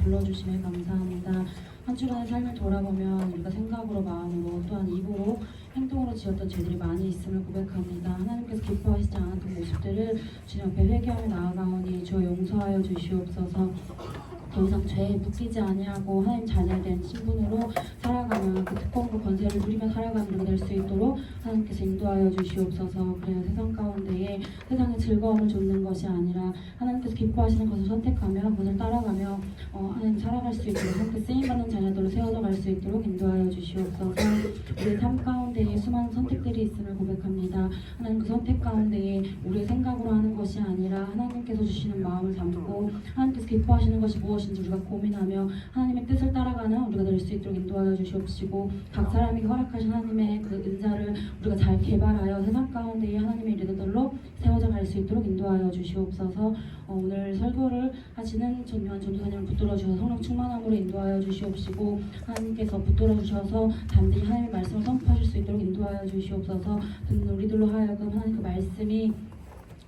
불러주시면 감사합니다. 한 주간의 삶을 돌아보면 우리가 생각으로, 마음으로, 또한 입으로, 행동으로 지었던 죄들이 많이 있음을 고백합니다. 하나님께서 기뻐하시지 않았던 모습들을 주님 앞에 회개하며 나아가오니 주여 용서하여 주시옵소서. 더 이상 죄에 묶이지 아니하고 하나님 자녀된 신분으로 살아가며 그 특권과 권세를 누리며 살아가는 우리가 될 수 있도록 하나님께서 인도하여 주시옵소서. 그래요, 세상 가운데에 세상의 즐거움을 좇는 것이 아니라 하나님께서 기뻐하시는 것을 선택하며 그것을 따라가며 하나님 살아갈 수 있도록 하나님께 쓰임받는 자녀들로 세워져 갈 수 있도록 인도하여 주시옵소서. 우리의 삶 가운데에 수많은 선택들이 있음을 고백합니다. 하나님 그 선택 가운데에 우리의 생각으로 하는 것이 아니라 하나님께서 주시는 마음을 담고 하나님께서 기뻐하시는 것이 무엇인지 우리가 고민하며 하나님의 뜻을 따라가는 우리가 될 수 있도록 인도하여 주시옵시고, 각 사람에게 허락하신 하나님의 그 은사를 우리가 잘 개발하여 세상 가운데에 하나님의 리더들로 세워져 갈 수 있도록 인도하여 주시옵소서. 오늘 설교를 하시는 전요한 전도사님을 붙들어 주셔서 성령 충만함으로 인도하여 주시옵시고, 하나님께서 붙들어 주셔서 단단히 하나님의 말씀을 선포하실 수 있도록 인도하여 주시옵소서. 듣는 우리들로 하여금 하나님 그 말씀이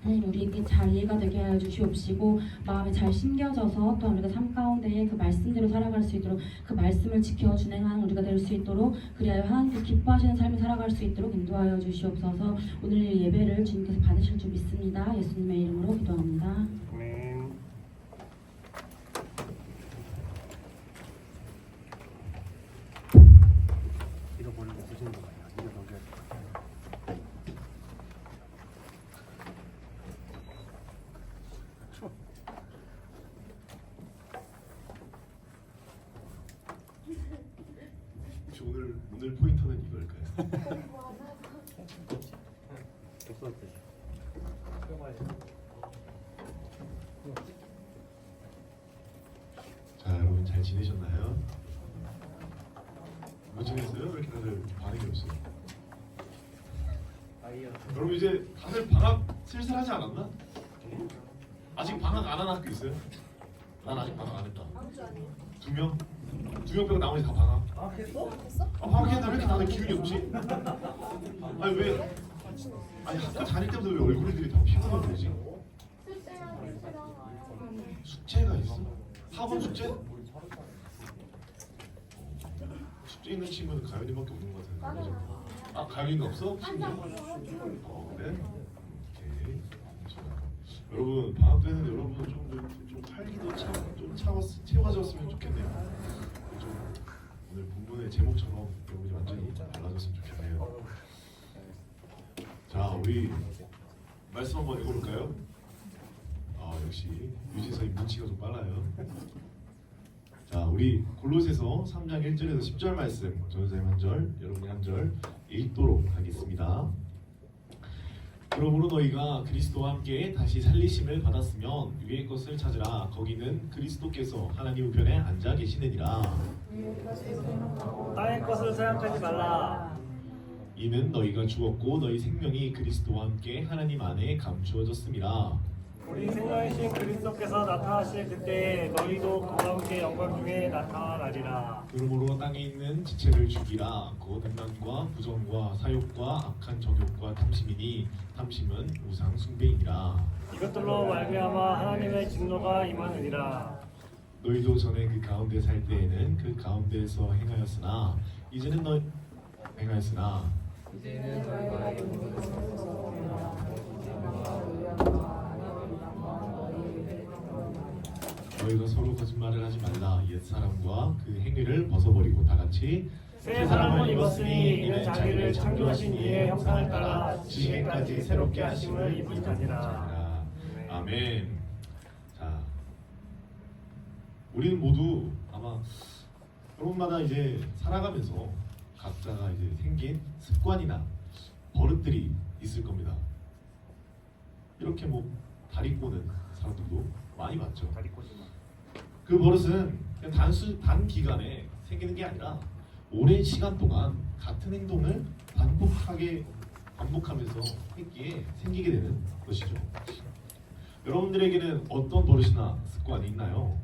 하나님 우리에게 잘 이해가 되게 하여 주시옵시고, 마음에 잘 심겨져서 또 우리가 삶 가운데에 그 말씀대로 살아갈 수 있도록, 그 말씀을 지켜 준행하는 우리가 될 수 있도록, 그리하여 하나님께서 기뻐하시는 삶을 살아갈 수 있도록 인도하여 주시옵소서. 오늘 이 예배를 주님께서 받으실 줄 믿습니다. 예수님의 이름으로 기도합니다. 아멘. 잃어버리고 부수는 거야. 이거 넘겨야 돼. 혹시 오늘 포인터는 이걸까요? 자, 여러분 잘 지내셨나요? 못 지냈어요? 왜 이렇게 다들 반응이 없어요? 여러분 이제 다들 방학 슬슬 하지 않았나? 아직 방학 안 한 학교 있어요? 난 아직 방학 안 했다. 두 명? 두 명 빼고 나머지 다 방학. 방학했는데 왜 이렇게 다들 기운이 없지? 아니 왜? 아니 학교 다닐 때부터 왜 얼굴들이 다 피곤해 보이지? 숙제가 있어? 학원 숙제? 숙제 있는 친구는 가연이밖에 없는 것 같은데. 그죠? 아 가연이는 없어? 친구? 그래? 오케이. 여러분 방학 때는 여러분 좀 활기도 좀 채워졌으면 좋겠네요. 좀 오늘 본문의 제목처럼 여러분이 완전히 달라졌으면 좋겠네요. 자, 우리 말씀 한번 읽어볼까요? 역시 유진선이 눈치가 좀 빨라요. 자, 우리 골로새서 3장 1절에서 10절 말씀, 전선생님 한 절, 여러분이 한 절 읽도록 하겠습니다. 그러므로 너희가 그리스도와 함께 다시 살리심을 받았으면 위의 것을 찾으라. 거기는 그리스도께서 하나님 우편에 앉아 계시느니라. 땅의 것을 생각하지 말라. 이는 너희가 죽었고 너희 생명이 그리스도와 함께 하나님 안에 감추어졌음이라. 우리 생명이신 그리스도께서 나타나실 그때에 너희도 그와 함께 영광 중에 나타나리라. 그러므로 땅에 있는 지체를 죽이라. 곧 음란과 부정과 사욕과 악한 정욕과 탐심이니 탐심은 우상 숭배이니라. 이것들로 말미암아 하나님의 진노가 임하느니라. 너희도 전에 그 가운데 살 때에는 그 가운데에서 행하였으나 이제는 너희가 너희가 서로 거짓말을 하지 말라. 옛 사람과 그 행위를 벗어버리고 다 같이 새 사람을 입었으니 이는 자기를 창조하신 이의 형상을 따라 지혜까지 새롭게 하심을 입은 자니라. 아멘. 자, 우리는 모두 아마 여러분마다 이제 살아가면서 각자가 이제 생긴 습관이나 버릇들이 있을 겁니다. 이렇게 뭐 다리 꼬는 사람들도 많이 봤죠. 그 버릇은 그냥 단기간에 생기는 게 아니라 오랜 시간 동안 같은 행동을 반복하면서 했기에 생기게 되는 것이죠. 여러분들에게는 어떤 버릇이나 습관이 있나요?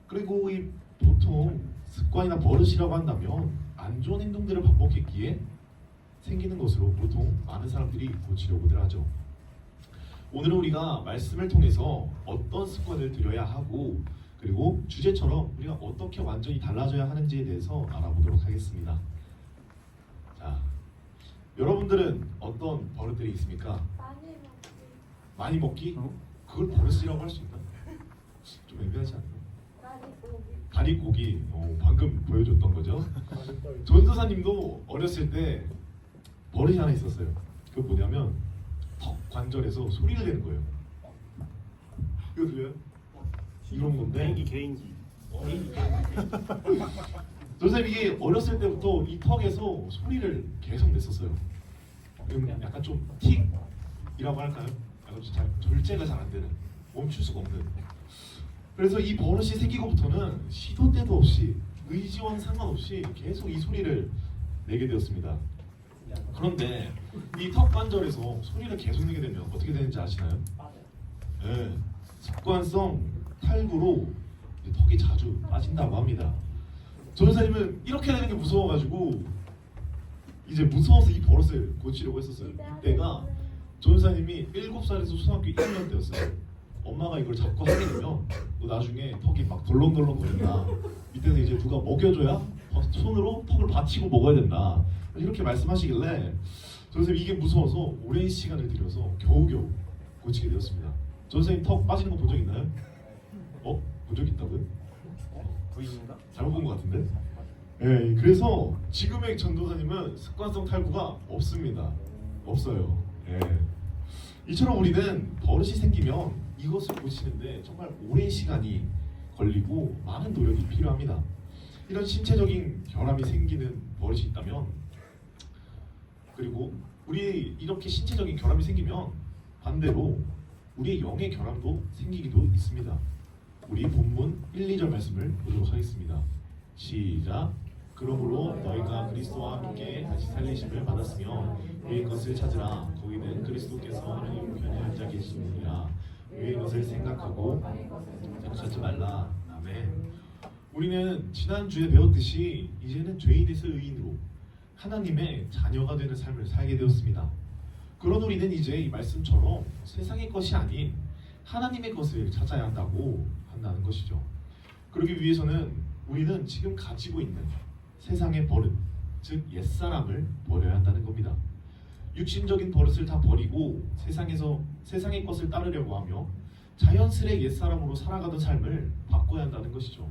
그리고 이 보통 습관이나 버릇이라고 한다면 안 좋은 행동들을 반복했기에 생기는 것으로 보통 많은 사람들이 고치려고들 하죠. 오늘은 우리가 말씀을 통해서 어떤 습관을 들여야 하고 그리고 주제처럼 우리가 어떻게 완전히 달라져야 하는지에 대해서 알아보도록 하겠습니다. 자, 여러분들은 어떤 버릇들이 있습니까? 많이 먹기? 그걸 버릇이라고 할 수 있나? 좀 애매하지 않나? 가리고기, 방금 보여줬던 거죠. 전도사님도 어렸을 때 버릇이 하나 있었어요. 그게 뭐냐면 턱 관절에서 소리를 내는 거예요. 이거 들려요? 이런 건데 개인기. 전도사님 이게 어렸을 때부터 이 턱에서 소리를 계속 냈었어요. 약간 좀 틱이라고 할까요? 약간 좀 절제가 잘 안 되는, 멈출 수가 없는. 그래서 이 버릇이 생기고부터는 시도 때도 없이 의지와는 상관없이 계속 이 소리를 내게 되었습니다. 그런데 이 턱 관절에서 소리를 계속 내게 되면 어떻게 되는지 아시나요? 네, 습관성 탈구로 턱이 자주 빠진다고 합니다. 전도사님은 이렇게 되는 게 무서워가지고 이제 무서워서 이 버릇을 고치려고 했었어요. 이때가 전도사님이 7살에서 초등학교 1학년 때였어요. 엄마가 이걸 자꾸 하게 되면 너 나중에 턱이 막 덜렁덜렁 거린다. 이때는 이제 누가 먹여줘야 손으로 턱을 받치고 먹어야 된다. 이렇게 말씀하시길래 전도사님 이게 무서워서 오랜 시간을 들여서 겨우겨우 고치게 되었습니다. 전도사님 턱 빠지는 거 본 적 있나요? 본 적 있다고요? 부인인가? 잘못 본 것 같은데? 네, 그래서 지금의 전도사님은 습관성 탈구가 없습니다. 없어요. 네. 이처럼 우리는 버릇이 생기면 이것을 고치는데 정말 오랜 시간이 걸리고 많은 노력이 필요합니다. 이런 신체적인 결함이 생기는 버릇이 있다면, 그리고 우리 이렇게 신체적인 결함이 생기면 반대로 우리의 영의 결함도 생기기도 있습니다. 우리 본문 1, 2절 말씀을 보도록 하겠습니다. 시작. 그러므로 너희가 그리스도와 함께 다시 살리심을 받았으며 위의 것을 찾으라. 거기는 그리스도께서 하나님 우편에 앉아 계시느니라. 위의 것을 생각하고 찾지 말라. 아멘. 우리는 지난주에 배웠듯이 이제는 죄인에서 의인으로 하나님의 자녀가 되는 삶을 살게 되었습니다. 그런 우리는 이제 이 말씀처럼 세상의 것이 아닌 하나님의 것을 찾아야 한다는 것이죠. 그러기 위해서는 우리는 지금 가지고 있는 세상의 버릇, 즉 옛사람을 버려야 한다는 겁니다. 육신적인 버릇을 다 버리고 세상의 것을 따르려고 하며 자연스레 옛사람으로 살아가던 삶을 바꿔야 한다는 것이죠.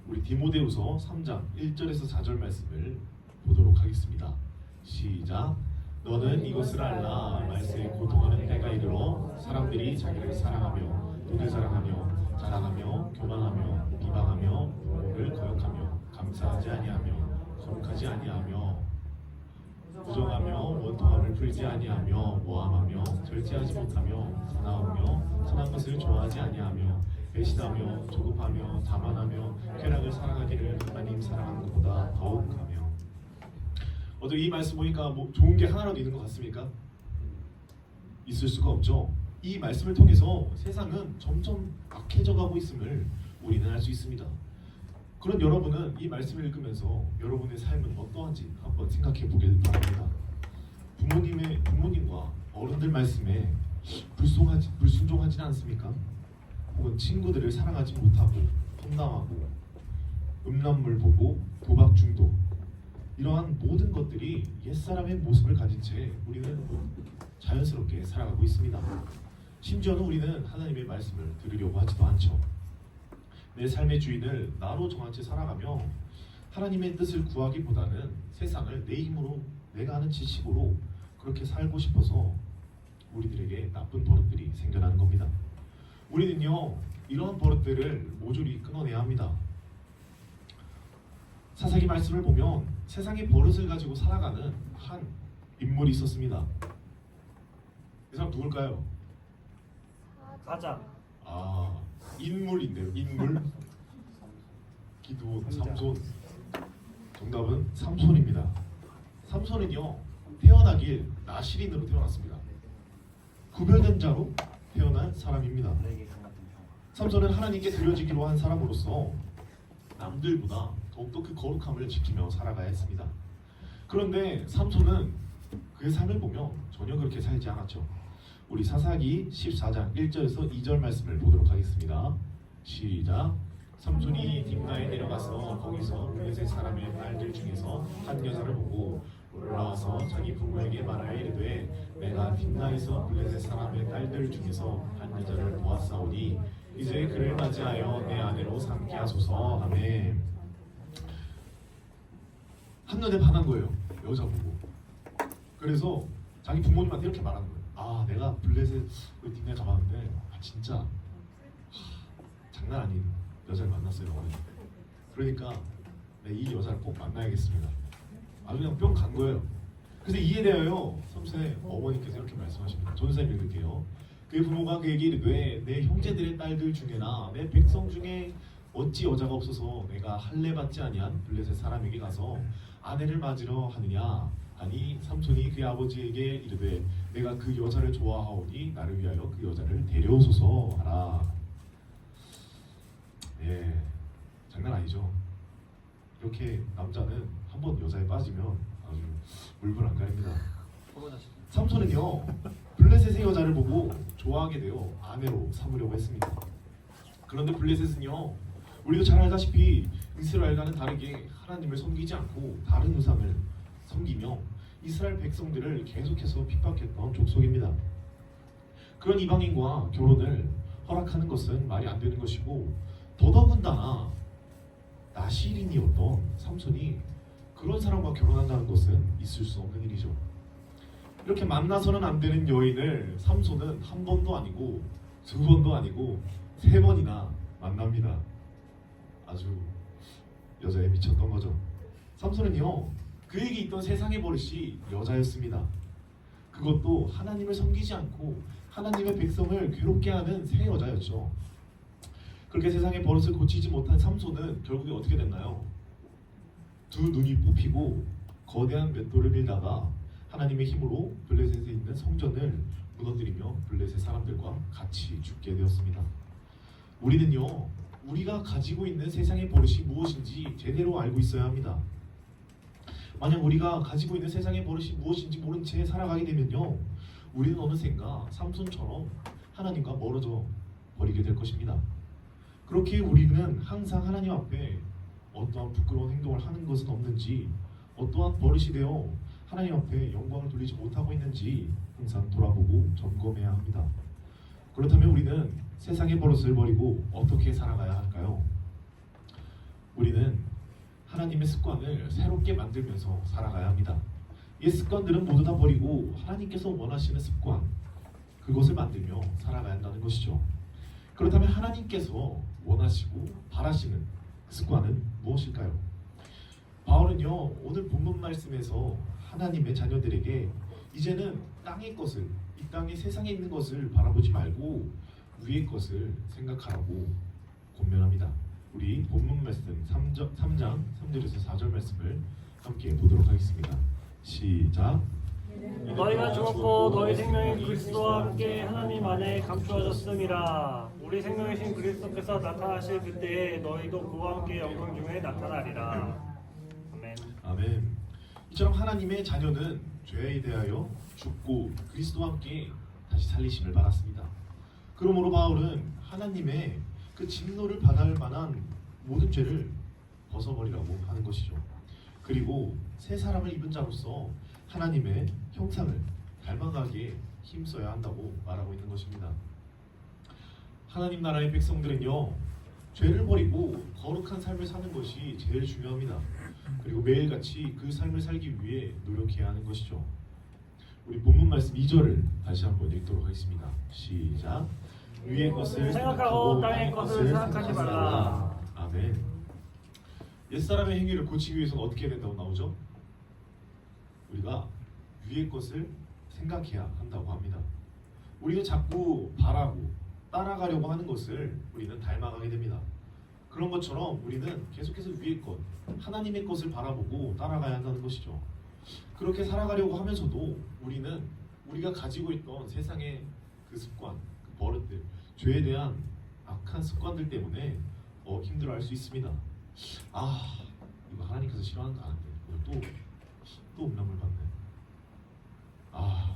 우리 디모데후서 3장 1절에서 4절 말씀을 보도록 하겠습니다. 시작. 너는 이것을 알라. 말세에 고통하는 때가 이르러 사람들이 자기를 사랑하며 돈을 사랑하며 자랑하며 교만하며 비방하며 부모를 거역하며 감사하지 아니하며 거룩하지 아니하며 부정하며 원통함을 풀지 아니하며 모함하며 절제하지 못하며 사나우며 선한 것을 좋아하지 아니하며 배신하며 조급하며 자만하며 쾌락을 사랑하기를 하나님 사랑하는 것보다 더욱하며. 어떻게 이 말씀 보니까 뭐 좋은 게 하나라도 있는 것 같습니까? 있을 수가 없죠. 이 말씀을 통해서 세상은 점점 악해져 가고 있음을 우리는 알 수 있습니다. 그런 여러분은 이 말씀을 읽으면서 여러분의 삶은 어떠한지 한번 생각해 보길 바랍니다. 부모님과 어른들 말씀에 불순종하지는 않습니까? 혹은 친구들을 사랑하지 못하고 험담하고 음란물 보고 도박 중독, 이러한 모든 것들이 옛사람의 모습을 가진 채 우리는 자연스럽게 살아가고 있습니다. 심지어는 우리는 하나님의 말씀을 들으려고 하지도 않죠. 내 삶의 주인을 나로 정한 채 살아가며 하나님의 뜻을 구하기보다는 세상을 내 힘으로, 내가 아는 지식으로 그렇게 살고 싶어서 우리들에게 나쁜 버릇들이 생겨나는 겁니다. 우리는요, 이러한 버릇들을 모조리 끊어내야 합니다. 사사기 말씀을 보면 세상의 버릇을 가지고 살아가는 한 인물이 있었습니다. 이 사람 누굴까요? 가자. 인물인데요. 인물. 기드온, 삼손. 정답은 삼손입니다. 삼손은요, 태어나길 나실인으로 태어났습니다. 구별된 자로 태어난 사람입니다. 삼손은 하나님께 드려지기로 한 사람으로서 남들보다 더욱더 그 거룩함을 지키며 살아가야 했습니다. 그런데 삼손은 그의 삶을 보며 전혀 그렇게 살지 않았죠. 우리 사사기 14장 1절에서 2절 말씀을 보도록 하겠습니다. 시작. 삼손이 딥나에 내려가서 거기서 블레셋 사람의 딸들 중에서 한 여자를 보고 올라와서 자기 부모에게 말하여 이르되 내가 딥나에서 블레셋 사람의 딸들 중에서 한 여자를 보았사오니 이제 그를 맞이하여 내 아내로 삼게 하소서. 아멘. 한눈에 반한 거예요. 여자 보고. 그래서 자기 부모님한테 이렇게 말한 거예요. 아, 내가 블레셋 딥나에 가봤는데 진짜 장난 아닌 여자를 만났어요. 그러니까 이 여자를 꼭 만나야겠습니다. 아주 그냥 뿅 간 거예요. 그래서 이에 대하여 삼손의 어머니께서 이렇게 말씀하십니다. 전사님 읽을게요. 그의 부모가 그에게 이르되 내 형제들의 딸들 중에나 내 백성 중에 어찌 여자가 없어서 내가 할례 받지 아니한 블레셋 사람에게 가서 아내를 맞으려 하느냐. 아니 삼손이 그의 아버지에게 이르되 내가 그 여자를 좋아하오니 나를 위하여 그 여자를 데려오소서 하라. 예, 장난 아니죠. 이렇게 남자는 한번 여자에 빠지면 아주 물불 안 가립니다. 삼손은요 블레셋의 여자를 보고 좋아하게 되어 아내로 삼으려고 했습니다. 그런데 블레셋은요 우리도 잘 알다시피 이스라엘과는 다르게 하나님을 섬기지 않고 다른 우상을 섬기며 이스라엘 백성들을 계속해서 핍박했던 족속입니다. 그런 이방인과 결혼을 허락하는 것은 말이 안 되는 것이고 더더군다나 나시린이었던 삼손이 그런 사람과 결혼한다는 것은 있을 수 없는 일이죠. 이렇게 만나서는 안 되는 여인을 삼손은 한 번도 아니고 두 번도 아니고 세 번이나 만납니다. 아주 여자에 미쳤던 거죠. 삼손은요 그에게 있던 세상의 버릇이 여자였습니다. 그것도 하나님을 섬기지 않고 하나님의 백성을 괴롭게 하는 새 여자였죠. 그렇게 세상의 버릇을 고치지 못한 삼손은 결국에 어떻게 됐나요? 두 눈이 뽑히고 거대한 맷돌을 밀다가 하나님의 힘으로 블레셋에 있는 성전을 무너뜨리며 블레셋 사람들과 같이 죽게 되었습니다. 우리는요 우리가 가지고 있는 세상의 버릇이 무엇인지 제대로 알고 있어야 합니다. 만약 우리가 가지고 있는 세상의 버릇이 무엇인지 모른 채 살아가게 되면요 우리는 어느샌가 삼손처럼 하나님과 멀어져 버리게 될 것입니다. 그렇게 우리는 항상 하나님 앞에 어떠한 부끄러운 행동을 하는 것은 없는지 어떠한 버릇이 되어 하나님 앞에 영광을 돌리지 못하고 있는지 항상 돌아보고 점검해야 합니다. 그렇다면 우리는 세상의 버릇을 버리고 어떻게 살아가야 할까요? 우리는 하나님의 습관을 새롭게 만들면서 살아가야 합니다. 이 습관들은 모두 다 버리고 하나님께서 원하시는 습관 그것을 만들며 살아가야 한다는 것이죠. 그렇다면 하나님께서 원하시고 바라시는 그 습관은 무엇일까요? 바울은요 오늘 본문 말씀에서 하나님의 자녀들에게 이제는 땅의 것을 이 땅의 세상에 있는 것을 바라보지 말고 위의 것을 생각하라고 권면합니다. 우리 본문 말씀 3장 3절에서 4절 말씀을 함께 보도록 하겠습니다. 시작. 너희가 죽었고 너희 생명이 그리스도와 함께 하나님 안에 감추어졌음이라. 우리 생명이신 그리스도께서 나타나실 그때에 너희도 그와 함께 영광 중에 나타나리라. 아멘. 아멘. 이처럼 하나님의 자녀는 죄에 대하여 죽고 그리스도와 함께 다시 살리심을 받았습니다. 그러므로 바울은 하나님의 그 진노를 받을 만한 모든 죄를 벗어버리라고 하는 것이죠. 그리고 새 사람을 입은 자로서 하나님의 형상을 닮아가기에 힘써야 한다고 말하고 있는 것입니다. 하나님 나라의 백성들은요 죄를 버리고 거룩한 삶을 사는 것이 제일 중요합니다. 그리고 매일같이 그 삶을 살기 위해 노력해야 하는 것이죠. 우리 본문 말씀 2절을 다시 한번 읽도록 하겠습니다. 시작. 위의 것을 생각하고 땅의 것을 생각하지 말라. 아멘. 옛사람의 행위를 고치기 위해서는 어떻게 해야 된다고 나오죠? 우리가 위의 것을 생각해야 한다고 합니다. 우리는 자꾸 바라고 따라가려고 하는 것을 우리는 닮아가게 됩니다. 그런 것처럼 우리는 계속해서 위의 것, 하나님의 것을 바라보고 따라가야 한다는 것이죠. 그렇게 살아가려고 하면서도 우리는 우리가 가지고 있던 세상의 그 습관, 그 버릇들, 죄에 대한 악한 습관들 때문에 힘들어할 수 있습니다. 아, 이거 하나님께서 싫어하는 거 아는데 또 음란물 받네. 아,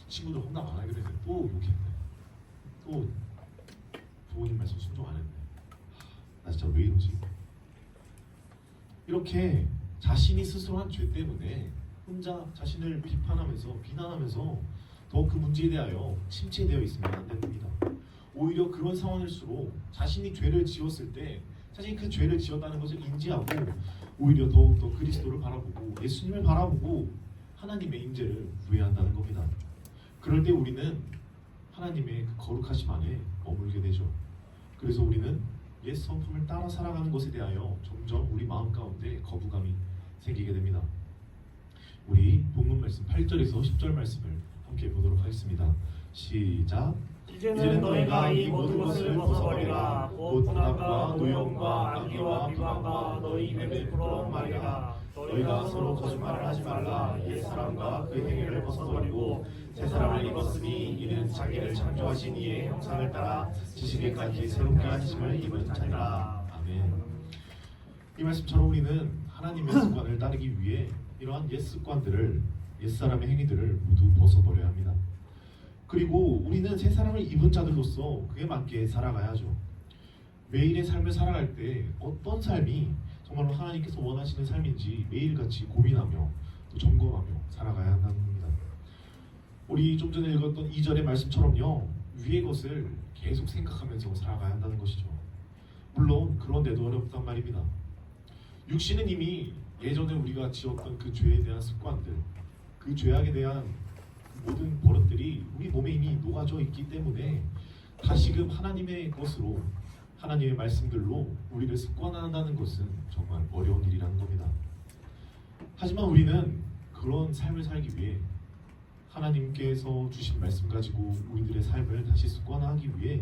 친구들 혼남 안 하기로 했는데 또 욕했네. 또 부모님 말씀 순종 안 했네. 진짜 왜 이러지? 이렇게 자신이 스스로 한 죄 때문에 혼자 자신을 비판하면서 비난하면서 더욱 그 문제에 대하여 침체되어 있으면 안 됩니다. 오히려 그런 상황일수록 자신이 죄를 지었을 때 자신이 그 죄를 지었다는 것을 인지하고 오히려 더욱더 그리스도를 바라보고 예수님을 바라보고 하나님의 인재를 구해야 한다는 겁니다. 그럴 때 우리는 하나님의 그 거룩하심 안에 머물게 되죠. 그래서 우리는 옛 성품을 따라 살아가는 것에 대하여 점점 우리 마음 가운데 거부감이 생기게 됩니다. 우리 본문 말씀 8절에서 10절 말씀을 함께 보도록 하겠습니다. 시작. 이제는 너희가 이 모든 것을 벗어버리라. 곧 분함과 노염과 악의와 비방과 너희 입에 베풀어 말이라. 너희가 서로 거짓말을 하지 말라. 옛 사람과 그 행위를 벗어버리고 새 사람을 입었으니 이는 자기를 창조하신 이의 형상을 따라 지식에까지 새롭게 하심을 입은 자니라. 아멘. 이 말씀처럼 우리는 하나님의 습관을 따르기 위해 이러한 옛 습관들을, 옛 사람의 행위들을 모두 벗어버려야 합니다. 그리고 우리는 새 사람을 입은 자들로서 그에 맞게 살아가야죠. 매일의 삶을 살아갈 때 어떤 삶이 정말로 하나님께서 원하시는 삶인지 매일같이 고민하며 또 점검하며 살아가야 한다는 겁니다. 우리 좀 전에 읽었던 2절의 말씀처럼요, 위의 것을 계속 생각하면서 살아가야 한다는 것이죠. 물론 그런데도 어렵단 말입니다. 육신은 이미 예전에 우리가 지었던 그 죄에 대한 습관들, 그 죄악에 대한 모든 버릇들이 우리 몸에 이미 녹아져 있기 때문에 다시금 하나님의 것으로, 하나님의 말씀들로 우리를 습관한다는 것은 정말 어려운 일이라는 겁니다. 하지만 우리는 그런 삶을 살기 위해 하나님께서 주신 말씀 가지고 우리들의 삶을 다시 습관화하기 위해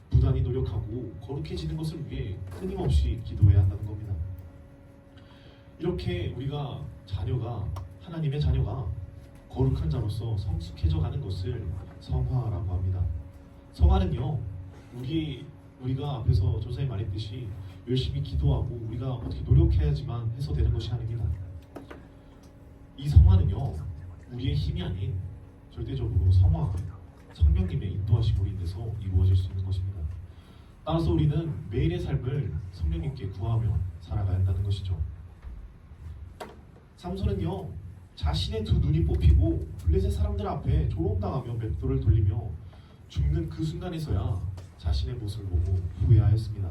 부단히 노력하고 거룩해지는 것을 위해 끊임없이 기도해야 한다는 겁니다. 이렇게 우리가 하나님의 자녀가 거룩한 자로서 성숙해져 가는 것을 성화라고 합니다. 성화는요, 우리가 앞에서 조사에 말했듯이 열심히 기도하고 우리가 어떻게 노력해야지만 해서 되는 것이 아닙니다. 이 성화는요, 우리의 힘이 아닌 절대적으로 성령님의 인도하심으로 인해서 이루어질 수 있는 것입니다. 따라서 우리는 매일의 삶을 성령님께 구하며 살아가야 한다는 것이죠. 삼손은요, 자신의 두 눈이 뽑히고 블레셋 사람들 앞에 조롱당하며 맷돌을 돌리며 죽는 그 순간에서야 자신의 모습을 보고 후회하였습니다.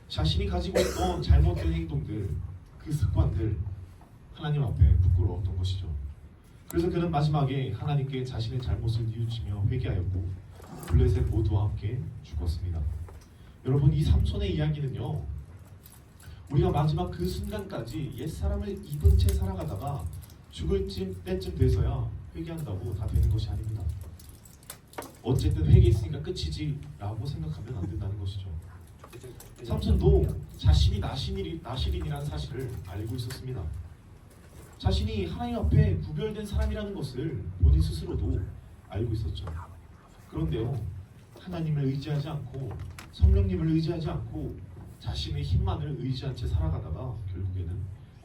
자신이 가지고 있던 잘못된 행동들, 그 습관들, 하나님 앞에 부끄러웠던 것이죠. 그래서 그는 마지막에 하나님께 자신의 잘못을 뉘우치며 회개하였고 블레셋 모두와 함께 죽었습니다. 여러분, 이 삼손의 이야기는요, 우리가 마지막 그 순간까지 옛사람을 입은 채 살아가다가 죽을 때쯤 돼서야 회개한다고 다 되는 것이 아닙니다. 어쨌든 회개했으니까 끝이지 라고 생각하면 안 된다는 것이죠. 삼손도 자신이 나실인이라는 사실을 알고 있었습니다. 자신이 하나님 앞에 구별된 사람이라는 것을 본인 스스로도 알고 있었죠. 그런데요, 하나님을 의지하지 않고 성령님을 의지하지 않고 자신의 힘만을 의지한 채 살아가다가 결국에는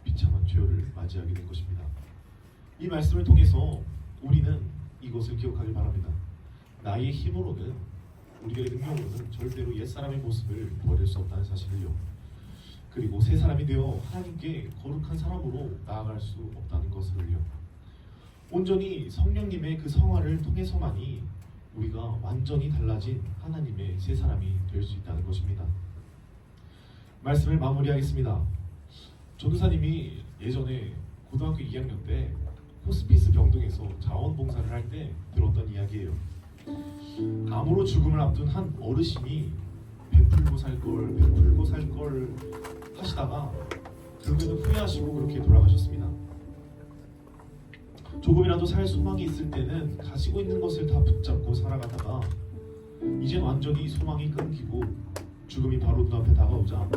비참한 최후를 맞이하게 된 것입니다. 이 말씀을 통해서 우리는 이것을 기억하길 바랍니다. 나의 힘으로는, 우리의 능력으로는 절대로 옛사람의 모습을 버릴 수 없다는 사실을요. 그리고 새 사람이 되어 하나님께 거룩한 사람으로 나아갈 수 없다는 것을요. 온전히 성령님의 그 성화를 통해서만이 우리가 완전히 달라진 하나님의 새 사람이 될 수 있다는 것입니다. 말씀을 마무리하겠습니다. 전도사님이 예전에 고등학교 2학년 때 호스피스 병동에서 자원봉사를 할 때 들었던 이야기예요. 암으로 죽음을 앞둔 한 어르신이 베풀고 살 걸 하시다가 결국에는 후회하시고 그렇게 돌아가셨습니다. 조금이라도 살 소망이 있을 때는 가지고 있는 것을 다 붙잡고 살아가다가 이젠 완전히 소망이 끊기고 죽음이 바로 눈앞에 다가오자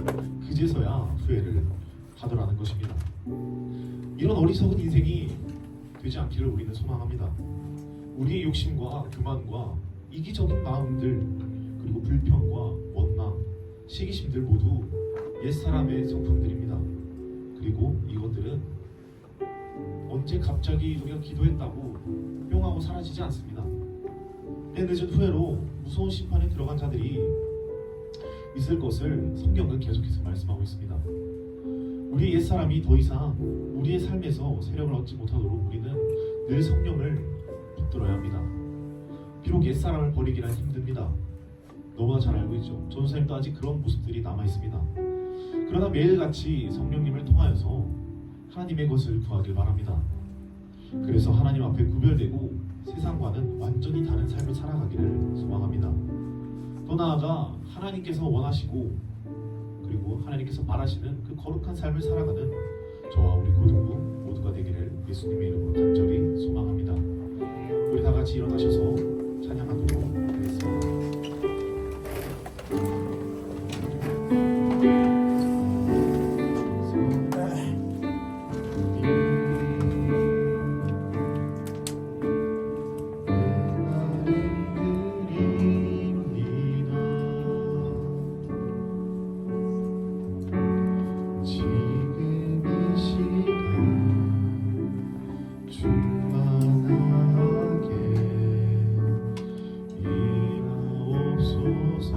그제서야 후회를 하더라는 것입니다. 이런 어리석은 인생이 되지 않기를 우리는 소망합니다. 우리의 욕심과 교만과 이기적인 마음들, 그리고 불평과 원망, 시기심들 모두 옛사람의 성품들입니다. 그리고 이것들은 언제 갑자기 우리가 기도했다고 뿅 하고 사라지지 않습니다. 때 늦은 후회로 무서운 심판에 들어간 자들이 있을 것을 성경은 계속해서 말씀하고 있습니다. 우리 옛사람이 더 이상 우리의 삶에서 세력을 얻지 못하도록 우리는 늘 성령을 붙들어야 합니다. 비록 옛사람을 버리기란 힘듭니다. 너무나 잘 알고 있죠. 전도사님도 아직 그런 모습들이 남아 있습니다. 그러나 매일같이 성령님을 통하여서 하나님의 것을 구하길 바랍니다. 그래서 하나님 앞에 구별되고 세상과는 완전히 다른 삶을 살아가기를 소망합니다. 더 나아가 하나님께서 원하시고 그리고 하나님께서 바라시는 그 거룩한 삶을 살아가는 저와 우리 고등부 모두가 되기를 예수님의 이름으로 간절히 소망합니다. 우리 다 같이 일어나셔서 찬양하도록 하겠습니다. 충만하게 일하옵소서.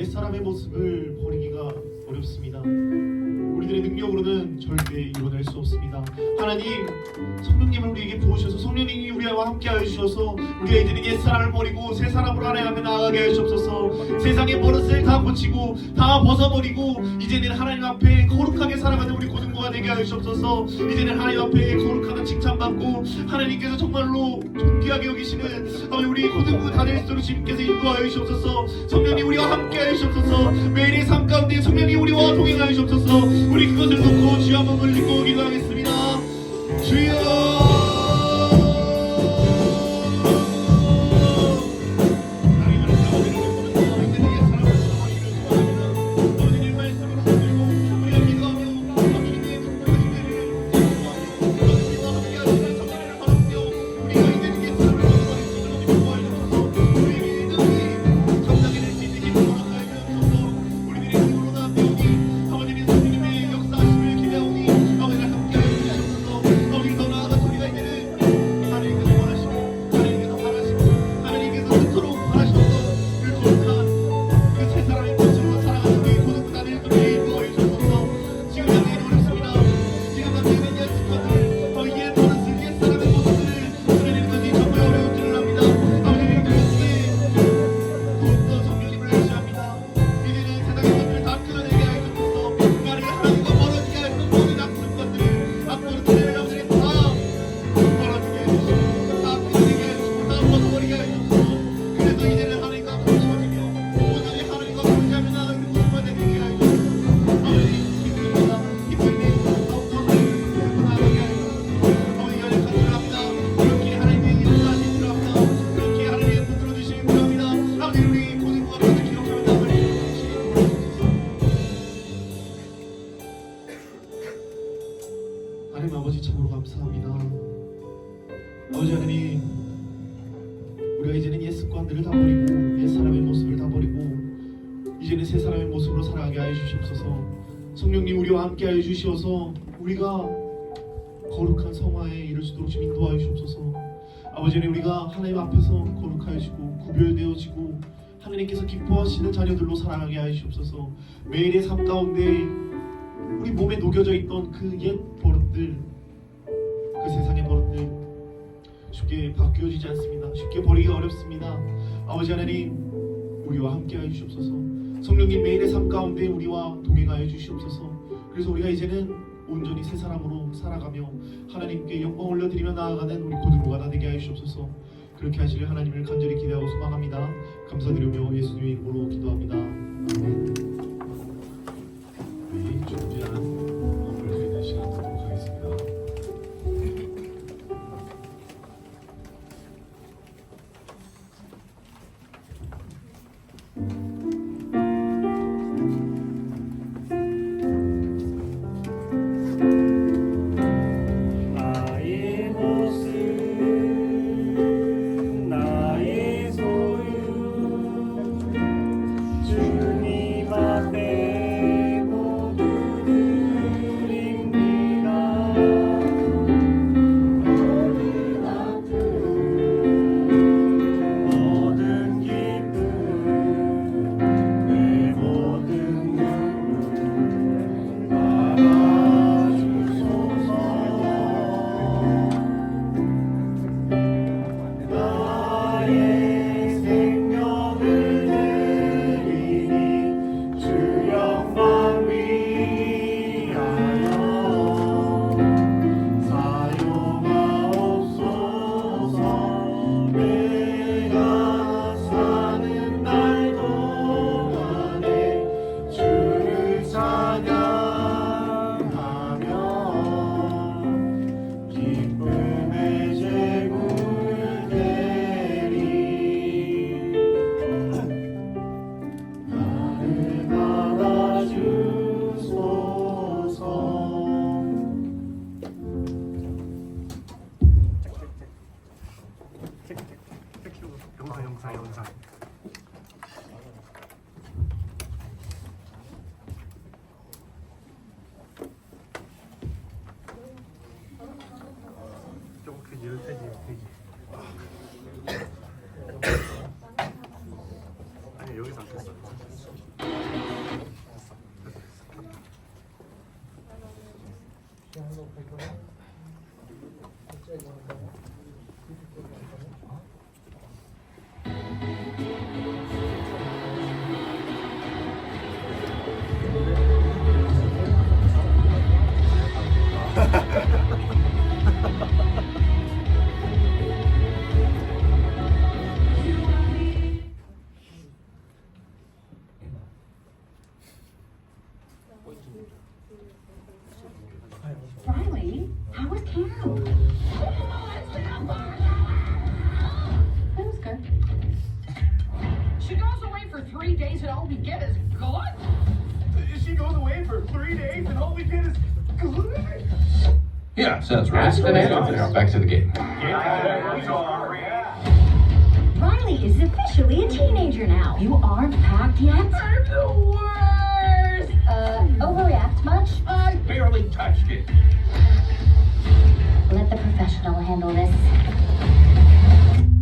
옛사람의 모습을 버리기가 어렵습니다. 우리들의 능력으로는 절대 이뤄낼 수 없습니다. 하나님, 성령님을 우리에게 부으셔서 성령님이 우리와 함께하여 주셔서 우리가 이제는 옛사람을 버리고 새 사람으로 하나님 앞에 나아가게 하시옵소서. 세상의 버릇을 다 고치고 다 벗어버리고 이제는 하나님 앞에 거룩하게 살아가는 우리 고등부가 되게 하시옵소서. 이제는 하나님 앞에 거룩하게 칭찬받고 하나님께서 정말로 존귀하게 여기시는 우리 고등부 다 될 수 있도록 주님께서 인도하여 주옵소서. 성령님 우리와 함께하여 주옵소서. 매일의 삶 가운데 성령님 우리와 동행하여 주옵소서. 우리 그것을 놓고 주여 한번 올리고 기도하겠습니다. 주여. 하나님 아버지 참으로 감사합니다. 아버지 하나님, 우리가 이제는 옛 습관들을 다 버리고 옛 사람의 모습을 다 버리고 이제는 새 사람의 모습으로 살아가게 하여 주시옵소서. 성령님 우리와 함께 하여 주시어서 우리가 거룩한 성화에 이를 수 있도록 인도하여 주옵소서. 아버지 하나님, 우리가 하나님 앞에서 거룩하여지고 구별되어지고 하나님께서 기뻐하시는 자녀들로 살아가게 하여 주옵소서. 매일의 삶 가운데 우리 몸에 녹여져 있던 그 옛 버릇들, 그 세상의 버릇들 쉽게 바뀌어지지 않습니다. 쉽게 버리기가 어렵습니다. 아버지 하나님, 우리와 함께하여 주시옵소서. 성령님 매일의 삶 가운데 우리와 동행하여 주시옵소서. 그래서 우리가 이제는 온전히 새 사람으로 살아가며 하나님께 영광 올려드리며 나아가는 우리 고등부가 다 되게 하여 주시옵소서. 그렇게 하시길 하나님을 간절히 기대하고 소망합니다. 감사드리며 예수님의 이름으로 기도합니다. 아멘. 우리 준비한 마음을 드리는 시간 갖도록 하겠습니다. 나의 모습 나의 소유 주 Riley, how was camp? It was good. She goes away for 3 days and all we get is good? She goes away for 3 days and all we get is good? Yeah, sounds right. Now back to the game. Riley is officially a teenager now. You aren't packed yet? I'm the worst! Overreact much? I barely touched it. Let the professional handle this.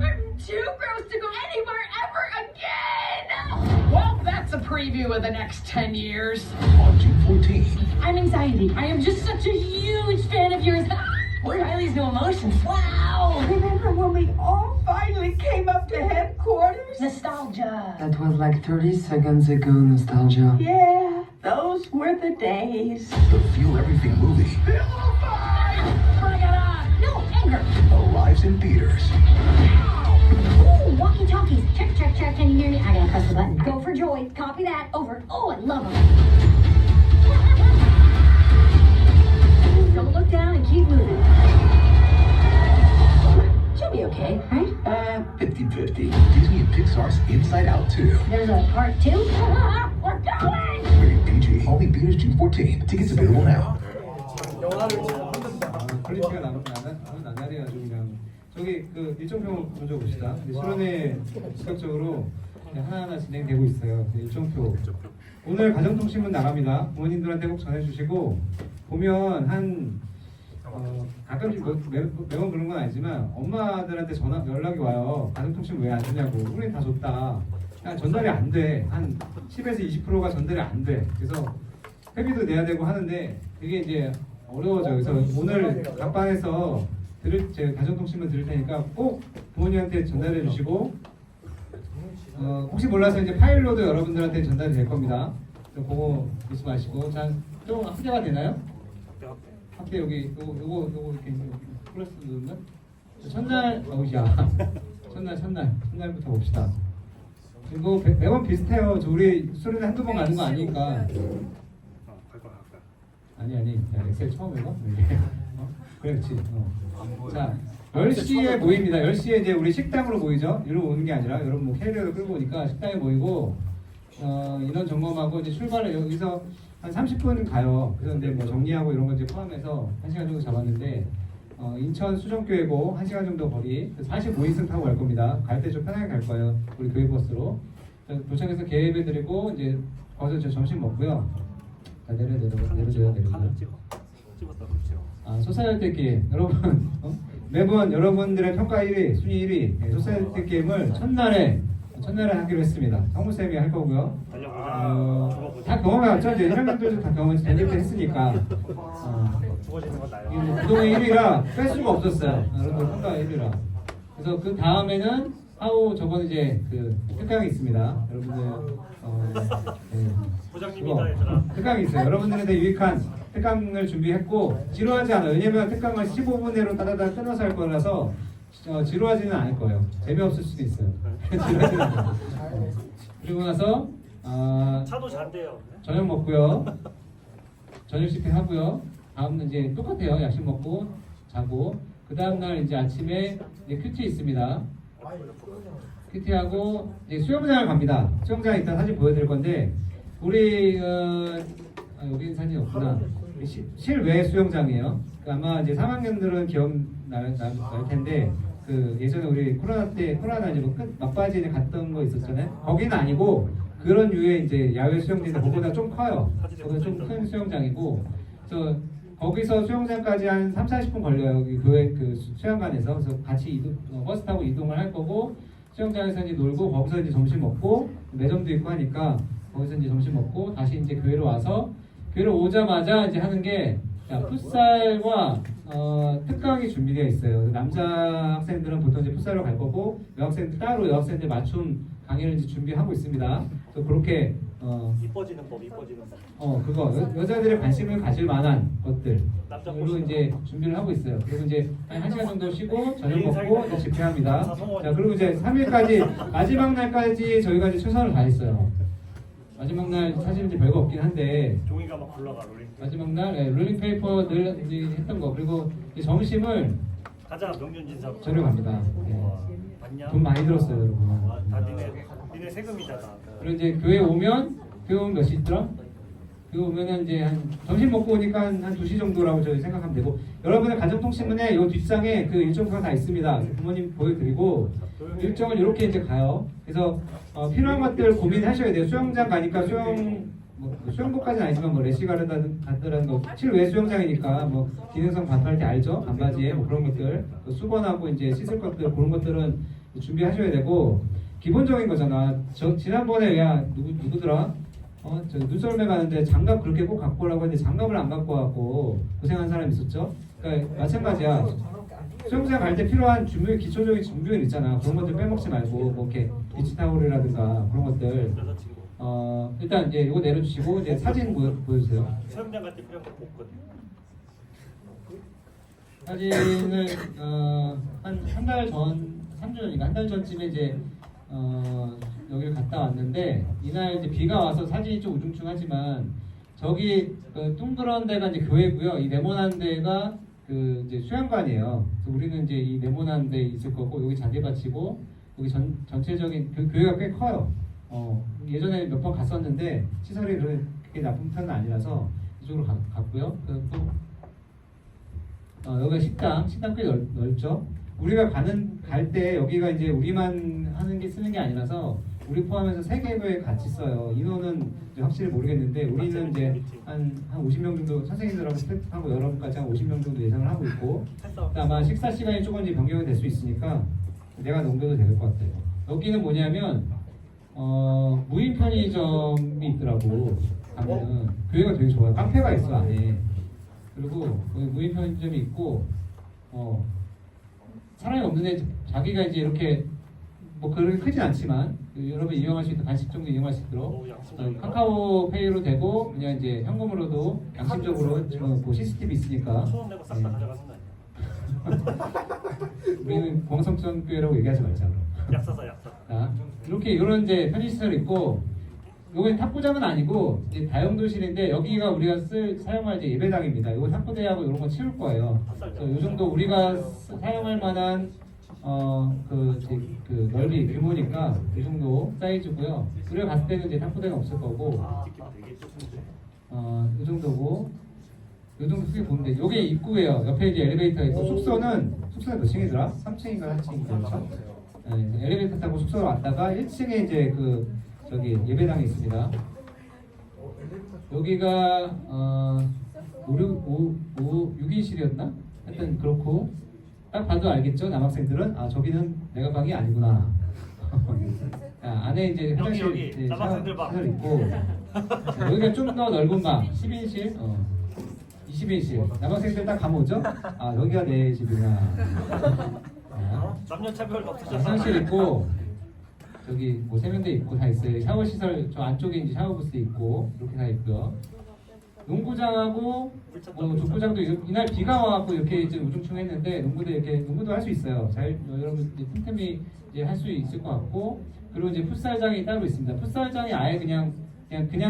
I'm too gross to go anywhere ever again! Well, that's a preview of the next 10 years. On June 14th. I'm anxiety. I am just such a huge fan of yours. Riley's new emotions. Wow! Remember when we all finally came up to headquarters? Nostalgia. That was like 30 seconds ago, nostalgia. Yeah, those were the days. The Feel Everything movie Bring it on! No, anger. arrives in theaters. Ooh, walkie-talkies. Check, check, check. Can you hear me? I gotta press the button. Go for joy. Copy that. Over. Oh, I love them. Don't look down and keep moving. She'll be okay, right? 50-50. Disney and Pixar's Inside Out 2. There's a part 2. We're going! Rated PG. Only theaters June 14th. Tickets available now. 퀄리티가 나는 나날이 아주 그냥 저기 그 일정표 먼저 봅시다. 수련회 즉각적으로 하나하나 진행되고 있어요. 일정표. 오늘 가정통신문 나갑니다. 부모님들한테 꼭 전해주시고 보면 가끔씩 매번 그런 건 아니지만 엄마들한테 연락이 와요. 가정통신 왜 안 주냐고. 우리 다 줬다. 그냥 전달이 안 돼. 한 10에서 20%가 전달이 안 돼. 그래서 회비도 내야 되고 하는데 그게 이제 어려워져요. 그래서 오늘 갑반에서 제 가정통신문 들을 테니까 꼭 부모님한테 전달해 주시고 혹시 몰라서 이제 파일로도 여러분들한테 전달이 될 겁니다. 그거 잊지 마시고 좀 확대가 되나요? 확대 여기 요거 이렇게 플러스 누르면 첫날 첫날부터 봅시다. 그리고 매번 비슷해요. 우리 수련회 한두 번 가는 거 아니니까. 아니 야, 엑셀 처음 해봐? 그렇지. 자 10시에 모입니다. 10시에 이제 우리 식당으로 모이죠. 이리로 오는 게 아니라 여러분 뭐 캐리어를 끌고 오니까 식당에 모이고 인원 점검하고 이제 출발을 여기서 한 30분 가요. 그래서 근데 뭐 정리하고 이런 거 이제 포함해서 1시간 정도 잡았는데 인천 수정교회고 1시간 정도 거리 45인승 타고 갈 겁니다. 갈 때 좀 편하게 갈 거예요. 우리 교회 버스로. 도착해서 개입해드리고 이제 거기서 이제 점심 먹고요. 자, 내려줘요. 소사이어티 게임 여러분 매번 여러분들의 평가 1위, 순위 1위 소사이어티 게임을 첫날에 하기로 했습니다. 성무쌤이 할 거고요. 다 경험해왔죠? 이제 1학년들도 다 경험해서 대립을 했으니까 그동안 1위라 뺄 수가 없었어요. 여러분들 평가 1위라. 그래서 그 다음에는 저번 이제 그 특강이 있습니다. 여러분들 부장님이다 얘들아. 특강이 있어요. 여러분들한테 유익한 특강을 준비했고 지루하지 않아요. 왜냐면 특강을 15분 내로 따다다 끊어서 할 거라서 지루하지는 않을 거예요. 재미없을 수도 있어요. 지루하지는 않아요. 그리고 나서 차도 잔대요. 저녁 먹고요. 저녁 식회 하고요. 다음은 이제 똑같아요. 야식 먹고 자고 그 다음날 이제 아침에 이제 큐티 있습니다. 큐티하고 이제 수영장을 갑니다. 수영장 이따 사진 보여드릴 건데 우리 여기 사진이 없구나. 실외 수영장이에요. 아마 이제 3학년들은 기억날 텐데 그 예전에 우리 코로나 이제 뭐 막바지에 갔던 거 있었잖아요. 거기는 아니고 그런 류의 이제 야외 수영장인데 그거보다 좀 커요. 그거보다 좀 큰 수영장이고 그래서 거기서 수영장까지 한 3-40분 걸려요. 여기 교회 그 수영관에서. 그래서 같이 버스 타고 이동을 할 거고 수영장에서 이제 놀고 거기서 이제 점심 먹고 매점도 있고 하니까 거기서 이제 점심 먹고 다시 이제 교회로 와서 교회로 오자마자 이제 하는 게 자, 풋살과 특강이 준비되어 있어요. 남자 학생들은 보통 이제 풋살로 갈 거고 여학생들 따로 여학생들 맞춤 강의를 이제 준비하고 있습니다. 또 그렇게 이뻐지는 법. 그거 여자들의 관심을 가질 만한 것들로 남자 이제 준비를 하고 있어요. 그리고 이제 한 1시간 정도 쉬고 저녁 먹고 이제 집회합니다. 자, 그리고 이제 3일까지 마지막 날까지 저희가 이제 최선을 다했어요. 마지막 날 사실 이제 별거 없긴 한데 종이가 막 굴러가 롤링. 마지막 날 롤링 페이퍼 늘 이제 했던 거 그리고 이제 점심을 가자 명륜진사. 저녁 갑니다. 맞냐? 돈 많이 들었어요, 여러분. 다 니네 세금이잖아. 그리고 이제 교회 오면 몇 시 있더라? 교회 오면은 이제 한 점심 먹고 오니까 한 2시 정도라고 저희 생각하면 되고 여러분의 가정통신문에 이 뒷장에 그 일정표가 다 있습니다. 부모님 보여드리고 일정을 이렇게 이제 가요. 그래서 필요한 것들 고민하셔야 돼요. 수영장 가니까 수영복까지는 아니지만 뭐 레시 가르다는 거 실외 수영장이니까 뭐 기능성 반팔티 알죠? 반바지에 뭐 그런 것들 또 수건하고 이제 씻을 것들 그런 것들은 준비하셔야 되고 기본적인 거잖아. 지난번에 누구더라? 저 눈썰매 가는데 장갑 그렇게 꼭 갖고 오라고 했는데 장갑을 안 갖고 와갖고 고생한 사람 있었죠? 그러니까 마찬가지야. 수영장 갈 때 필요한 기초적인 준비는 있잖아. 그런 것들 빼먹지 말고 뭐 이렇게 비치타올이라든가 그런 것들. 일단 이제 이거 내려주시고 이제 사진 보여주세요. 수영장 갈 때 필요한 거 없거든. 사진을 한 달 전, 3주 전인가 한 달 전쯤에 이제 여기를 갔다 왔는데 이날 이제 비가 와서 사진이 좀 우중충하지만 저기 그 둥그런 데가 이제 교회고요. 이 네모난 데가 그 이제 수양관이에요. 그래서 우리는 이제 이 네모난 데 있을 거고 여기 잔디밭이고 여기 전체적인 교회가 꽤 커요. 예전에 몇 번 갔었는데 시설이 그렇게 나쁜 편은 아니라서 이쪽으로 갔고요. 그리고 여기가 식당 꽤 넓죠. 우리가 갈 때 여기가 이제 우리만 쓰는 게 아니라서 우리 포함해서 3개 교회 같이 써요. 인원은 이제 확실히 모르겠는데 우리는 이제 한 50명 정도 선생님들하고 스태프하고 여러분까지 한 50명 정도 예상을 하고 있고 아마 식사 시간이 조금 이제 변경이 될 수 있으니까 내가 넘겨도 될 것 같아요. 여기는 뭐냐면 무인 편의점이 있더라고. 가면은 교회가 되게 좋아요. 카페가 있어 안에. 그리고 거기 무인 편의점이 있고 사람이 없는데 자기가 이제 이렇게 뭐 그렇게 크진 않지만 여러분 이용할 수 있는 간식 정도 이용할 수 있도록 카카오페이로 되고 그냥 이제 현금으로도 양심적으로 그 CCTV 있으니까. 소원 내고 싹 다 가져가는 거야. 우리는 공성전교회라고 얘기하지 말자 그럼. 약사사. 자, 이렇게 이런 이제 편의시설 있고 요건 탁구장은 아니고 이제 다용도실인데 여기가 우리가 사용할 이제 예배당입니다. 이거 탁구대하고 이런 거 치울 거예요. 그래서 이 정도 우리가 사용할 만한 그 넓이 규모니까 이 정도 사이즈고요. 우리가 갔을 때는 이제 탁구대는 없을 거고 이 정도고 이 정도 크게 보면 돼. 요게 입구예요. 옆에 이제 엘리베이터가 있고 숙소는 몇 층이더라? 3층인가 4층인가 그렇죠? 네, 엘리베이터 타고 숙소로 왔다가 1층에 이제 저기 예배당이 있습니다. 여기가 6인실이었나? 하여튼 그렇고 딱 봐도 알겠죠? 남학생들은 저기는 내가 방이 아니구나. 안에 이제 화장실 여기 남학생들 방 시설 있고 여기가 좀 더 넓은 방 10인실 20인실 남학생들 딱 가면 오죠? 여기가 내 집이구나. 남녀 차별도 없으셔서 화장실 있고 저기 뭐 세면대 있고 다 있어요. 샤워 시설 저 안쪽에 이제 샤워 부스 있고 이렇게 다 있고요. 농구장하고 뭐 족구장도 이날 비가 와갖고 이렇게 좀 우중충했는데 농구도 할 수 있어요. 여러분 이제 틈틈이 이제 할 수 있을 것 같고 그리고 이제 풋살장이 따로 있습니다. 풋살장이 아예 그냥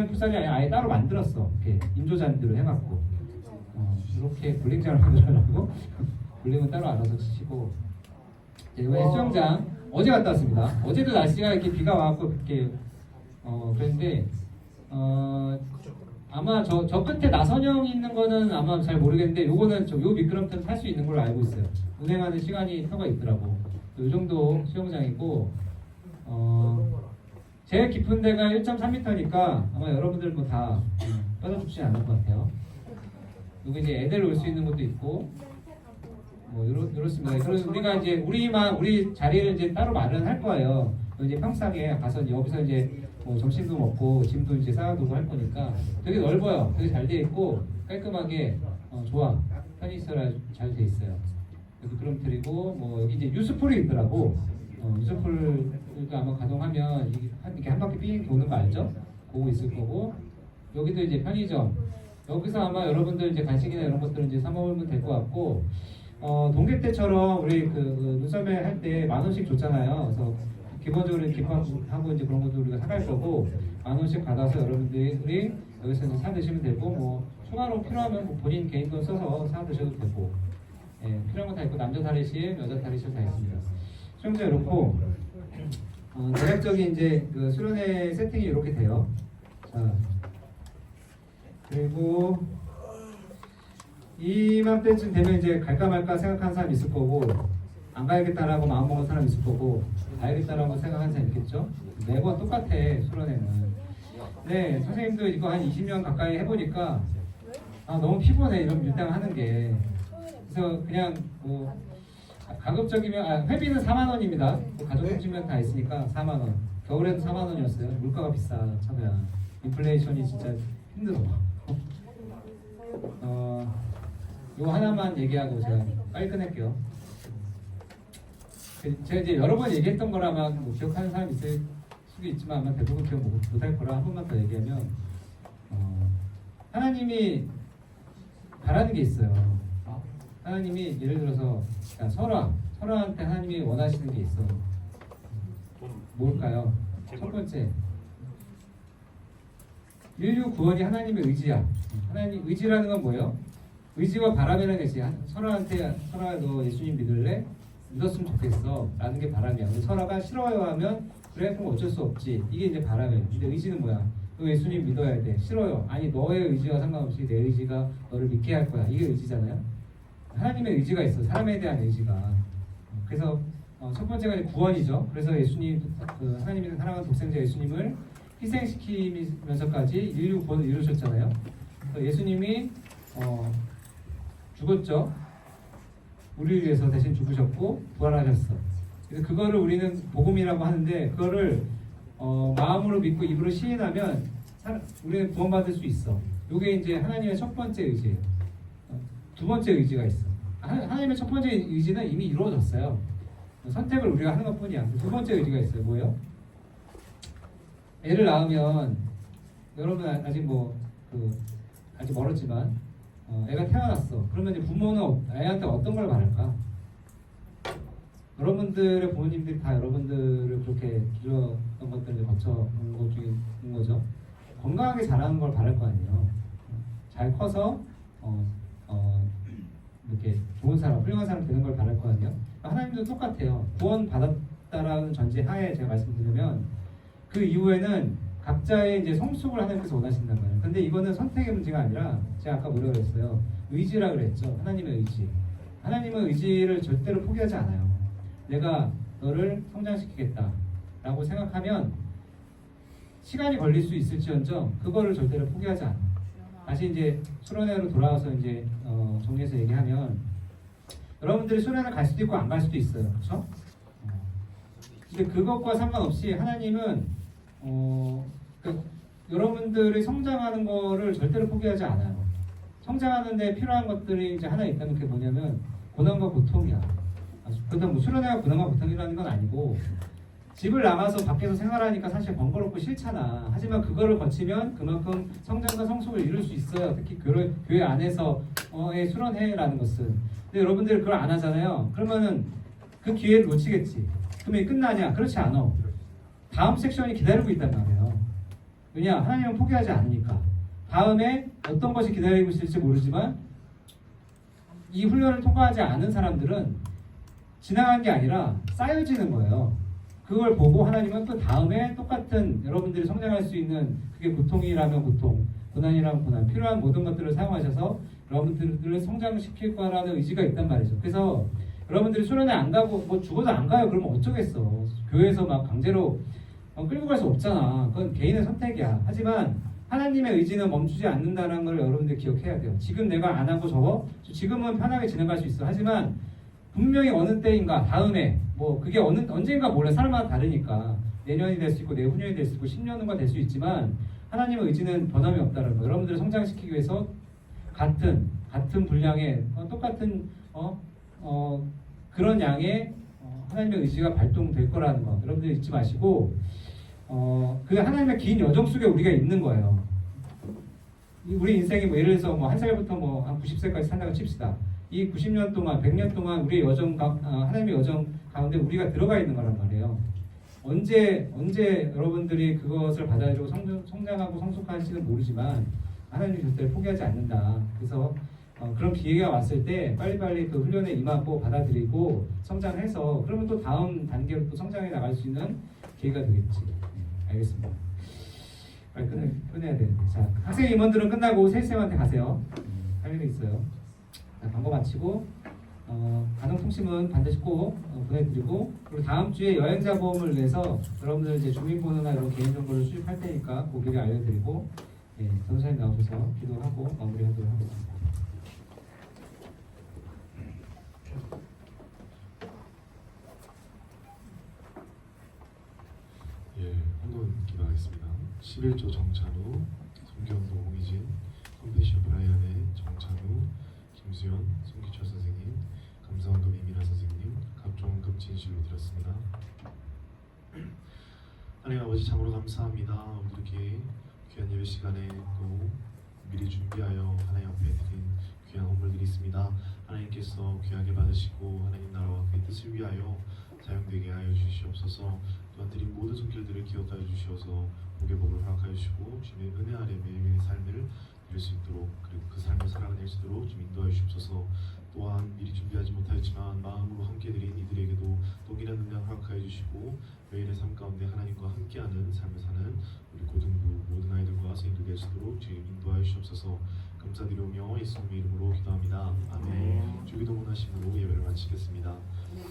풋살이 아예 따로 만들었어. 이렇게 인조잔디로 해갖고 이렇게 볼링장을 만들어가지고 볼링은 따로 알아서 치시고 이번에 수영장 어제 갔다 왔습니다. 어제도 날씨가 이렇게 비가 와갖고 이렇게 그랬는데 아마 저 끝에 나선형 있는 거는 아마 잘 모르겠는데 요거는 요 미끄럼틀 탈 수 있는 걸로 알고 있어요. 운행하는 시간이 표가 있더라고. 요 정도 수영장이고 제일 깊은 데가 1.3m니까 아마 여러분들 뭐 다 빠져 죽지 않을 것 같아요. 여기 이제 애들 올 수 있는 것도 있고 뭐 이렇습니다. 그래서 우리가 이제 우리 자리를 이제 따로 마련할 거예요. 이제 평상에 가서 여기서 이제 뭐 점심도 먹고 짐도 이제 쌓아두고 할 거니까 되게 넓어요. 되게 잘 돼 있고 깔끔하게 좋아. 편의시설이 잘 돼 있어요. 미끄럼틀이고 뭐 여기 이제 유스풀이 있더라고. 유스풀도 아마 가동하면 이렇게 한 바퀴 삥 도는 거 알죠? 그거 있을 거고 여기도 이제 편의점. 여기서 아마 여러분들 이제 간식이나 이런 것들은 이제 사 먹으면 될 것 같고 동계 때처럼 우리 그 눈썰매 할 때 10,000원씩 줬잖아요. 그래서 기본적으로 기부하고 이제 그런 것도 우리가 사갈 거고 10,000원씩 받아서 여러분들이 여기서 이제 사 드시면 되고 뭐 추가로 필요하면 뭐 본인 개인 돈 써서 사 드셔도 되고 예, 필요한 거 다 있고 남자 탈의실, 여자 탈의실 다 있습니다. 수영장 이렇고 대략적인 이제 그 수련회 세팅이 이렇게 돼요. 자 그리고 이맘때쯤 되면 이제 갈까 말까 생각하는 사람 있을 거고 안 가야겠다라고 마음먹은 사람 있을 거고 가야겠다라고 생각하는 사람 있겠죠. 매번 똑같아 수련회는. 네 선생님도 이거 한 20년 가까이 해보니까 너무 피곤해 이런 밀당 하는 게. 그래서 그냥 뭐 가급적이면 회비는 4만 원입니다. 가족통신면 다 있으니까 4만 원. 겨울에도 4만 원이었어요. 물가가 비싸 참야. 인플레이션이 진짜 힘들어. 이거 하나만 얘기하고 제가 빨리 끝낼게요. 제가 이제 여러 번 얘기했던 거라면 뭐 기억하는 사람 있을 수도 있지만 아마 대부분 기억 못할 거라 한 번만 더 얘기하면 하나님이 바라는 게 있어요. 하나님이 예를 들어서 설아한테 하나님이 원하시는 게 있어. 뭘까요? 첫 번째, 인류 구원이 하나님의 의지야. 하나님 의지라는 건 뭐예요? 의지와 바람이라는 게 있어요. 설아한테 설아야 너 예수님 믿을래? 믿었으면 좋겠어 라는 게 바람이야. 설아가 싫어요 하면 그래 그럼 어쩔 수 없지. 이게 이제 바람이에요. 근데 의지는 뭐야? 너 예수님 믿어야 돼. 싫어요. 아니 너의 의지와 상관없이 내 의지가 너를 믿게 할 거야. 이게 의지잖아요. 하나님의 의지가 있어. 사람에 대한 의지가. 그래서 첫 번째가 이제 구원이죠. 그래서 예수님 하나님이 사랑하는 독생자 예수님을 희생시키면서까지 인류 구원을 이루셨잖아요. 그래서 예수님이 죽었죠. 우리를 위해서 대신 죽으셨고 부활하셨어. 그래서 그거를 우리는 복음이라고 하는데 그거를 마음으로 믿고 입으로 시인하면 우리는 구원받을 수 있어. 이게 이제 하나님의 첫 번째 의지예요. 두 번째 의지가 있어. 하나님의 첫 번째 의지는 이미 이루어졌어요. 선택을 우리가 하는 것뿐이야. 두 번째 의지가 있어요. 뭐예요? 애를 낳으면 여러분 아직 아직 멀었지만 애가 태어났어. 그러면 이제 부모는 애한테 어떤 걸 바랄까? 여러분들의 부모님들이 다 여러분들을 그렇게 기르었던 것들을 거쳐온 것 중에 있는 거죠. 건강하게 자라는 걸 바랄 거 아니에요. 잘 커서 이렇게 좋은 사람, 훌륭한 사람 되는 걸 바랄 거 아니에요. 하나님도 똑같아요. 구원 받았다라는 전제 하에 제가 말씀드리면 그 이후에는 각자의 이제 성숙을 하나님께서 원하신다는 거예요. 근데 이거는 선택의 문제가 아니라 제가 아까 뭐라고 그랬어요? 의지라 그랬죠. 하나님의 의지. 하나님의 의지를 절대로 포기하지 않아요. 내가 너를 성장시키겠다라고 생각하면 시간이 걸릴 수 있을지언정 그거를 절대로 포기하지 않아. 다시 이제 수련회로 돌아와서 이제 정리해서 얘기하면 여러분들이 수련회 갈 수도 있고 안 갈 수도 있어요. 그렇죠? 근데 그것과 상관없이 하나님은 여러분들이 성장하는 거를 절대로 포기하지 않아요. 성장하는 데 필요한 것들이 이제 하나 있다면 그게 뭐냐면 고난과 고통이야. 그렇다면 뭐 수련회가 고난과 고통이라는 건 아니고 집을 나가서 밖에서 생활하니까 사실 번거롭고 싫잖아. 하지만 그거를 거치면 그만큼 성장과 성숙을 이룰 수 있어요. 특히 교회 안에서의 수련회라는 것은. 근데 여러분들이 그걸 안 하잖아요. 그러면은 그 기회를 놓치겠지. 그러면 끝나냐? 그렇지 않아. 다음 섹션이 기다리고 있단 말이에요. 왜냐? 하나님은 포기하지 않으니까. 다음에 어떤 것이 기다리고 있을지 모르지만 이 훈련을 통과하지 않은 사람들은 지나간 게 아니라 쌓여지는 거예요. 그걸 보고 하나님은 또 다음에 똑같은 여러분들이 성장할 수 있는 그게 고통이라면 고통, 고난이라면 고난, 필요한 모든 것들을 사용하셔서 여러분들을 성장시킬 거라는 의지가 있단 말이죠. 그래서 여러분들이 수련회 안 가고 뭐 죽어도 안 가요. 그러면 어쩌겠어. 교회에서 막 강제로 끌고 갈 수 없잖아. 그건 개인의 선택이야. 하지만 하나님의 의지는 멈추지 않는다는 걸 여러분들 기억해야 돼요. 지금 내가 안 하고 저거 지금은 편하게 진행할 수 있어. 하지만 분명히 어느 때인가 다음에 뭐 그게 언젠가 몰라. 사람마다 다르니까 내년이 될 수 있고 내후년이 될 수 있고 10년 후가 될 수 있지만 하나님의 의지는 변함이 없다는 거. 여러분들을 성장시키기 위해서 같은 분량의 똑같은 그런 양의 하나님의 의지가 발동될 거라는 거 여러분들 잊지 마시고 그 하나님의 긴 여정 속에 우리가 있는 거예요. 우리 인생이 뭐 예를 들어서 뭐 한 살부터 뭐 한 90세까지 산다고 칩시다. 이 90년 동안 100년 동안 우리의 여정 하나님의 여정 가운데 우리가 들어가 있는 거란 말이에요. 언제 여러분들이 그것을 받아들이고 성장하고 성숙할지는 모르지만 하나님이 절대 포기하지 않는다. 그래서 그런 기회가 왔을 때 빨리빨리 그 훈련에 임하고 받아들이고 성장해서 그러면 또 다음 단계로 또 성장해 나갈 수 있는 기회가 되겠지. 알겠습니다. 빨리 끝내야 되는데. 자, 학생 임원들은 끝나고 세쌤한테 가세요. 할 일이 있어요. 자, 광고 마치고 가정통신은 반드시 꼭 보내드리고 그리고 다음 주에 여행자 보험을 위해서 여러분들 이제 주민번호나 이런 개인정보를 수집할 테니까 그 미리 알려드리고 전사님 나오셔서 기도하고 마무리하도록 하겠습니다. 한번 기도하겠습니다. 11조 정찬우, 송경도 홍희진, 컴패션 브라이언의 정찬우, 김수현, 송기철 선생님, 감사원금 이민아 선생님, 각종급 진실로 드렸습니다. 하나님 아버지 참으로 감사합니다. 이렇게 귀한 예배 시간에 또 미리 준비하여 하나님 앞에 드린 귀한 헌물들이 있습니다. 하나님께서 귀하게 받으시고 하나님 나라와 그의 뜻을 위하여 사용되게 하여 주시옵소서. 또한 드린 모든 손길들을 기억하여 주시어서 복의 복을 허락하여 주시고 주님의 은혜 아래 매일매일 삶을 누릴 수 있도록 그리고 그 삶을 살아낼 수 있도록 좀 인도하여 주시옵소서. 또한 미리 준비하지 못하였지만 마음으로 함께 드린 이들에게도 동일한 능력 허락하여 주시고 매일의 삶 가운데 하나님과 함께하는 삶을 사는 우리 고등부 모든 아이들과 선생님들 될 수 있도록 주님 인도하여 주시옵소서. 감사드리오며 예수님의 이름으로 기도합니다. 아멘. 주기도 원하심으로 예배를 마치겠습니다.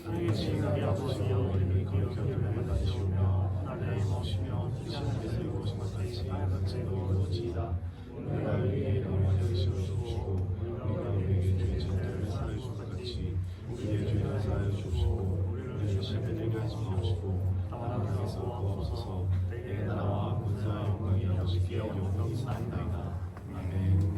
하나님의 지혜가 아버지여 이름이 거룩히 하도록 받으시오며 하나님의 오시며 뜻이 하늘에서 이루어진 것 같이 하늘에서도 이루어지이다. 우리가 우리에게 영원히 씌워주시고 우리가 우리에게 주의 전도를 사하여 주신 것 같이 우리의 죄를 사하여 주시고 우리를 시험에 들게 하지 마시고 하나님께서 구하옵소서. 내 나라와 권세와 영광이 아버지께 영원히 사나이다. 아멘.